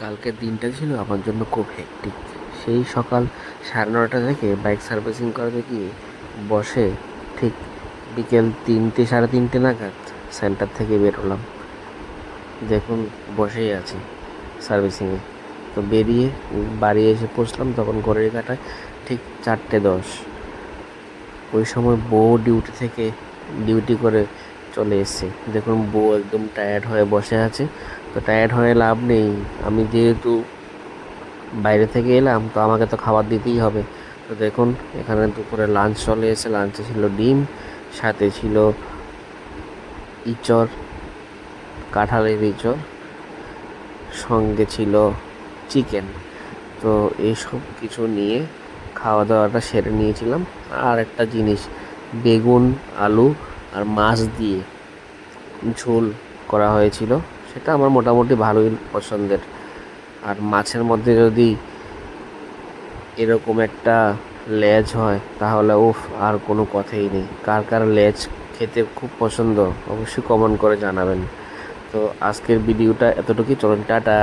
কালকের দিনটা ছিল আমার জন্য খুব হেক্টিক। সেই সকাল 9:30 থেকে বাইক সার্ভিসিং করাতে গিয়ে বসে ঠিক বিকেল 3টে 3:30 নাগাদ সেন্টার থেকে বেরোলাম। দেখুন, বসেই আছি সার্ভিসিংয়ে। তো বেরিয়ে বাড়ি এসে পৌঁছলাম তখন ঘড়ির কাঁটায় ঠিক 4:10। ওই সময় বউ ডিউটি করে চলে এসছে। দেখুন, বউ একদম টায়ার্ড হয়ে বসে আছে। তো টায়ার্ড হয়ে লাভ নেই, আমি যেহেতু বাইরে থেকে এলাম তো আমাকে তো খাবার দিতেই হবে। তো দেখুন, এখানে দুপুরে লাঞ্চ চলে এসে লাঞ্চে ছিল ডিম, সাথে ছিল ইঁচড়, কাঁঠালের ইঁচড়, সঙ্গে ছিল চিকেন। তো এইসব কিছু নিয়ে খাওয়া দাওয়াটা সেরে নিয়েছিলাম। আর একটা জিনিস, বেগুন, আলু আর মাছ দিয়ে ঝোল করা হয়েছিল, সেটা আমার মোটামুটি ভালোই পছন্দের। আর মাছের মধ্যে যদি এরকম একটা লেজ হয় তাহলে উফ, আর কোনো কথাই নেই। কার কার লেজ খেতে খুব পছন্দ অবশ্যই কমেন্ট করে জানাবেন। তো আজকের ভিডিওটা এতটুকুই, চলুন টাটা।